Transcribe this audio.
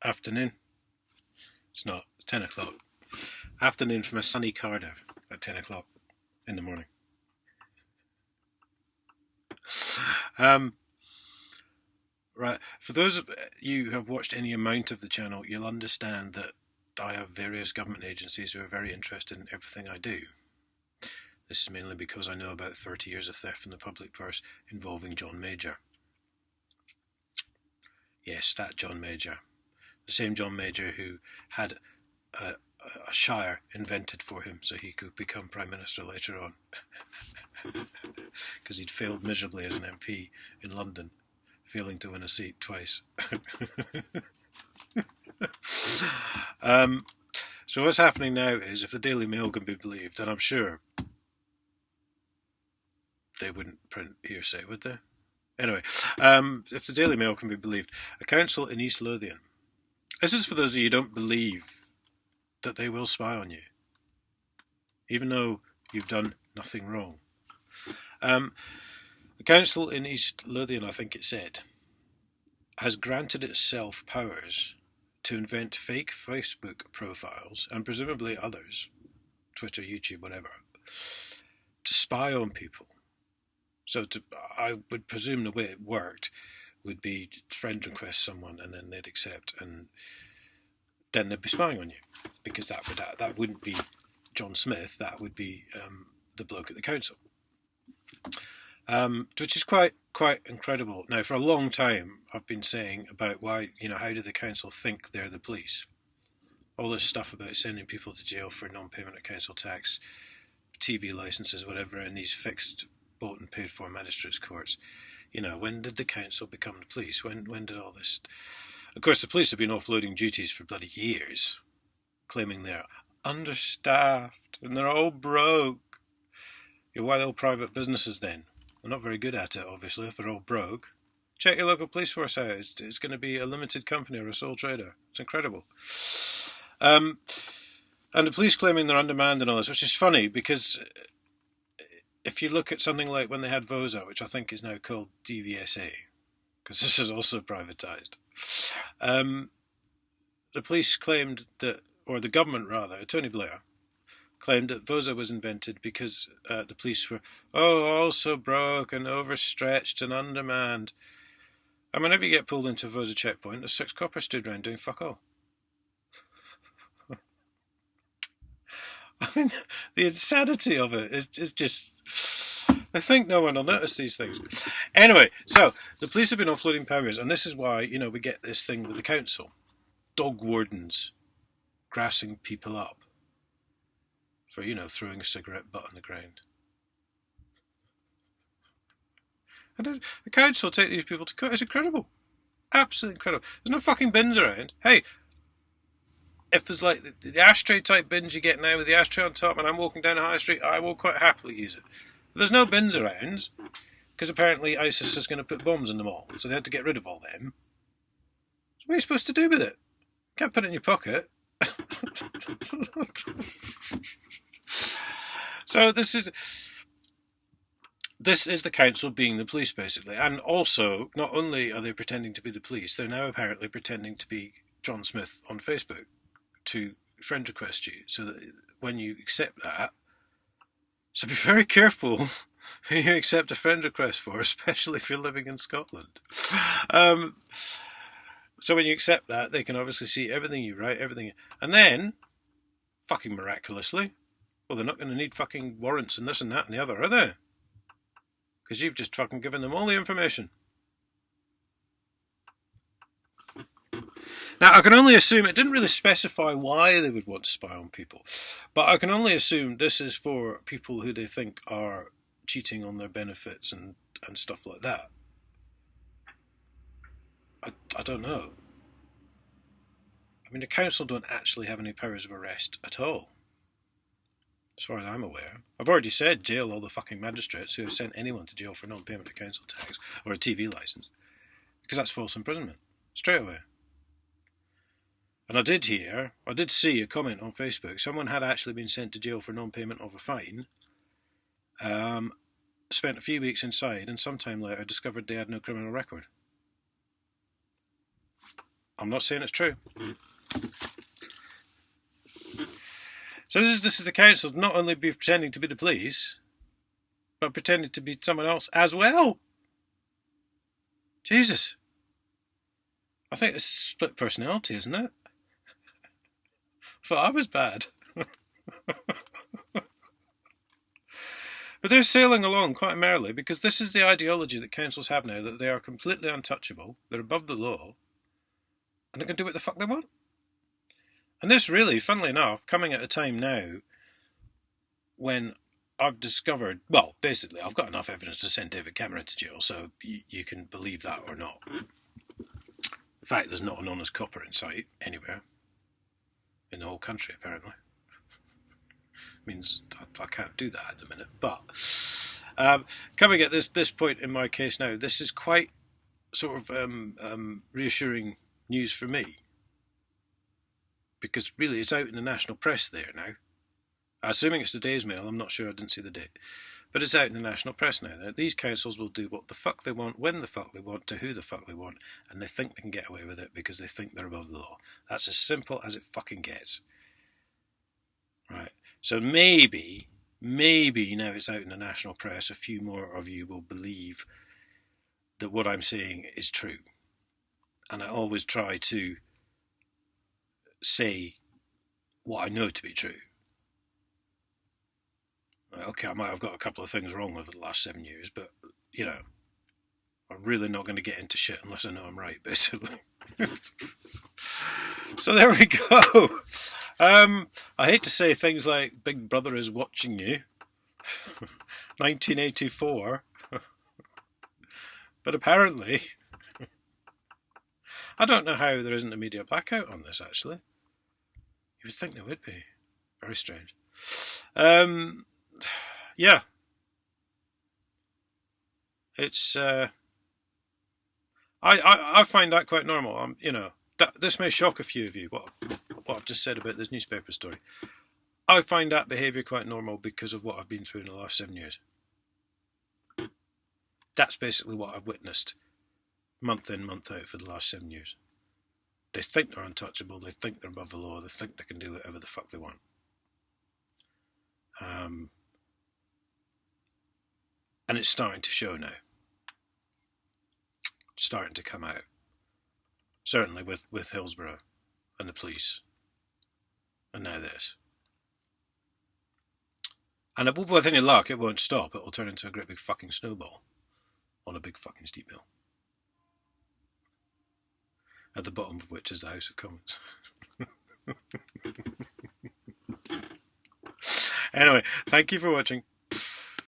Afternoon. It's not. It's 10 o'clock. Afternoon from a sunny Cardiff at 10 o'clock in the morning. Um, right. For those of you who have watched any amount of the channel, you'll understand that I have various government agencies who are very interested in everything I do. This is mainly because I know about 30 years of theft from the public purse involving John Major. Yes, that John Major. The same John Major who had a shire invented for him so he could become Prime Minister later on. Because he'd failed miserably as an MP in London, failing to win a seat twice. So what's happening now is, if the Daily Mail can be believed, and I'm sure they wouldn't print hearsay, would they? Anyway, if the Daily Mail can be believed, a council in East Lothian. This is for those of you who don't believe that they will spy on you, even though you've done nothing wrong. A council in East Lothian, I think it said, has granted itself powers to invent fake Facebook profiles, and presumably others, Twitter, YouTube, whatever, to spy on people. So I would presume the way it worked would be friend request someone and then they'd accept, and then they'd be spying on you, because that wouldn't be John Smith, that would be the bloke at the council, which is quite incredible. Now, for a long time, I've been saying about why, how do the council think they're the police? All this stuff about sending people to jail for non-payment of council tax, TV licences, whatever, in these fixed, bought and paid for magistrates' courts. When did the council become the police? When did all this... Of course, the police have been offloading duties for bloody years, claiming they're understaffed and they're all broke. Why are they all private businesses then? They're not very good at it, obviously, if they're all broke. Check your local police force out. It's going to be a limited company or a sole trader. It's incredible. And the police claiming they're undermanned and all this, which is funny, because if you look at something like when they had VOSA, which I think is now called DVSA, because this is also privatised, the police claimed that, or the government rather, Tony Blair, claimed that VOSA was invented because the police were, all so broke and overstretched and undermanned. And whenever you get pulled into a VOSA checkpoint, there's 6 coppers stood around doing fuck all. I mean, the insanity of it is just... I think no one will notice these things. Anyway, so the police have been offloading powers, and this is why, we get this thing with the council. Dog wardens grassing people up for, throwing a cigarette butt on the ground. And the council take these people to court. It's incredible. Absolutely incredible. There's no fucking bins around. Hey, if there's like the ashtray type bins you get now with the ashtray on top and I'm walking down the high street, I will quite happily use it. But there's no bins around, because apparently ISIS is going to put bombs in them all, so they had to get rid of all them. So what are you supposed to do with it? You can't put it in your pocket. So this is the council being the police, basically. And also, not only are they pretending to be the police, they're now apparently pretending to be John Smith on Facebook to friend request you, so that when you accept that, so be very careful who you accept a friend request for, especially if you're living in Scotland. So when you accept that, they can obviously see everything you write, everything, and then, fucking miraculously, well, they're not going to need fucking warrants and this and that and the other, are they? Because you've just fucking given them all the information. Now, I can only assume, it didn't really specify why they would want to spy on people, but I can only assume this is for people who they think are cheating on their benefits and stuff like that. I don't know. I mean, the council don't actually have any powers of arrest at all, as far as I'm aware. I've already said jail all the fucking magistrates who have sent anyone to jail for non-payment of council tax or a TV licence, because that's false imprisonment, straight away. And I did see a comment on Facebook. Someone had actually been sent to jail for non-payment of a fine, spent a few weeks inside, and sometime later discovered they had no criminal record. I'm not saying it's true. So this is the council not only be pretending to be the police, but pretending to be someone else as well. Jesus. I think it's split personality, isn't it? I thought I was bad. But they're sailing along quite merrily because this is the ideology that councils have now, that they are completely untouchable, they're above the law, and they can do what the fuck they want. And this really, funnily enough, coming at a time now when I've discovered, well, basically, I've got enough evidence to send David Cameron to jail, so you can believe that or not. In fact, there's not an honest copper in sight anywhere in the whole country, apparently. Means I can't do that at the minute. But coming at this point in my case now, this is quite sort of reassuring news for me, because really it's out in the national press there now. Assuming it's today's Mail, I'm not sure, I didn't see the date. But it's out in the national press now. These councils will do what the fuck they want, when the fuck they want, to who the fuck they want, and they think they can get away with it because they think they're above the law. That's as simple as it fucking gets. Right. So maybe now it's out in the national press, a few more of you will believe that what I'm saying is true. And I always try to say what I know to be true. Okay, I might have got a couple of things wrong over the last 7 years, but, you know, I'm really not going to get into shit unless I know I'm right, basically. So there we go. I hate to say things like Big Brother is watching you, 1984, but apparently, I don't know how there isn't a media blackout on this, actually. You would think there would be. Very strange. Yeah. It's, I find that quite normal. You know, this may shock a few of you, what I've just said about this newspaper story. I find that behaviour quite normal because of what I've been through in the last 7 years. That's basically what I've witnessed month in, month out for the last 7 years. They think they're untouchable, they think they're above the law, they think they can do whatever the fuck they want. And it's starting to show now. It's starting to come out. Certainly with Hillsborough and the police. And now this. And with any luck, it won't stop. It will turn into a great big fucking snowball on a big fucking steep hill. At the bottom of which is the House of Commons. Anyway, thank you for watching.